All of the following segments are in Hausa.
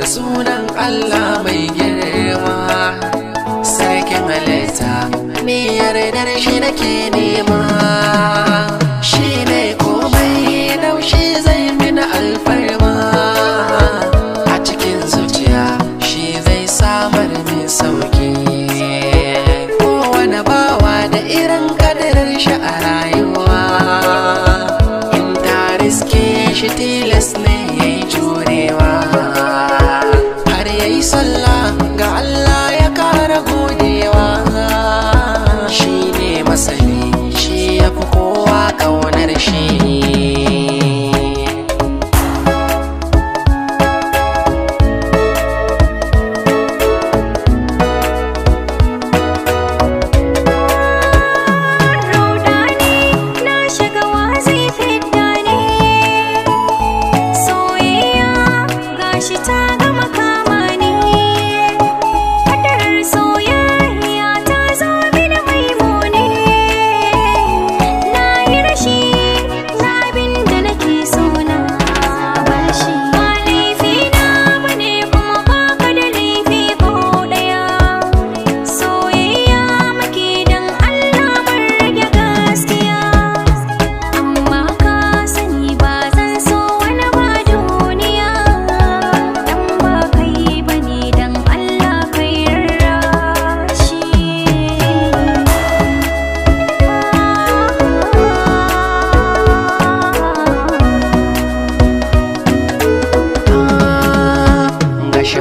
sunan Allah mai girma, sarkin halitta ni yardar shi nake nema. Shi ne komai laushi zai mini alfarma, a cikin zuciya shi zai samar min sauki. Kowane bawa da irin kadarar shi a rayuwa, in ta riske shi tilas ne ya yi jurewa, har ya yi sallah ga Allah ya kara godewa. Shi ne masani, shi ya fi kowa ƙaunar shi.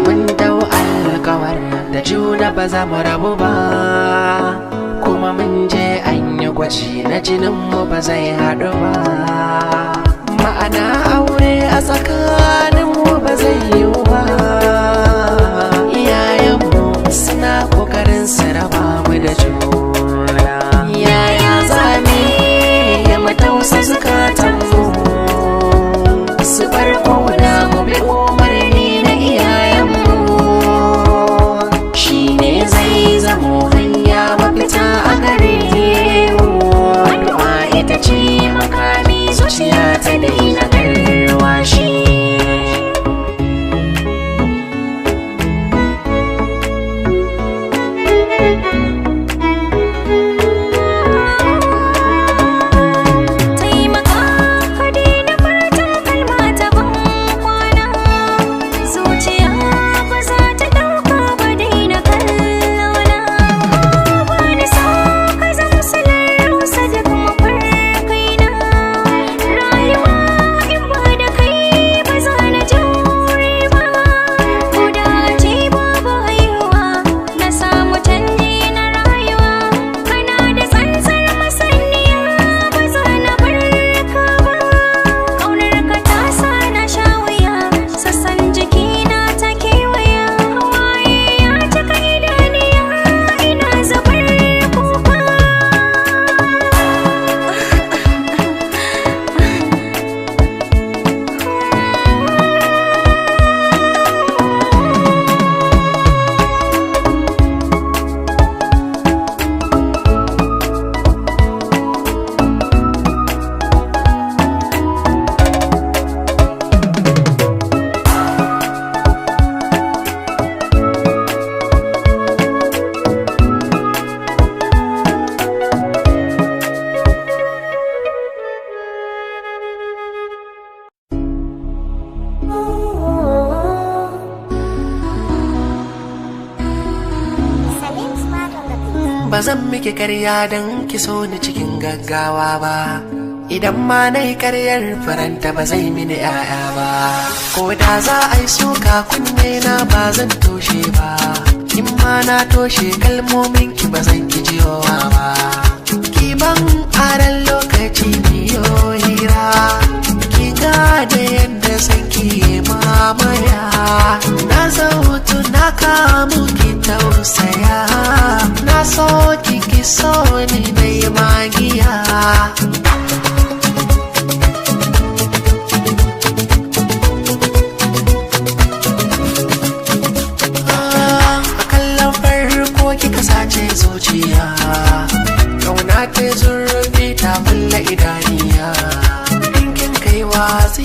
Mun dau alkawar da juna ba za mu rabu ba, kuma mun je an yi gwaji na jininmu ba zai haɗu ba. Ma'ana aure a tsakaninmu ba zai yiwu ba. Iyayenmu suna ƙoƙarin su raba mu da juna. Yaya za mu yi mu tausa zukatanmu su bar ƙauna mu bi umarni na iyayenmu. Shi ne zai zamo hanya mafita a gare mu. Addu'a ita ce makami, zuciya ta daina garwashi. Ba zan miki karya don ki so ni cikin gaggawa ba, idan ma na yi karyar faranta ba zai mini 'ya'ya ba. Ko da za a yi suka kunne na ba zan toshe ba, in ma na toshe kalmomin ki ba zan ki jiyowa ba. Ki ban aran lokaci biyo hira, ki gane yadda san ki mamaya. Na zautu na kamu ki tausaya, na so ki so ni na yi magiya. A kallon farko kika sace zuciya, ƙauna ta zurfi ta kulle idaniya. In kin kai watsi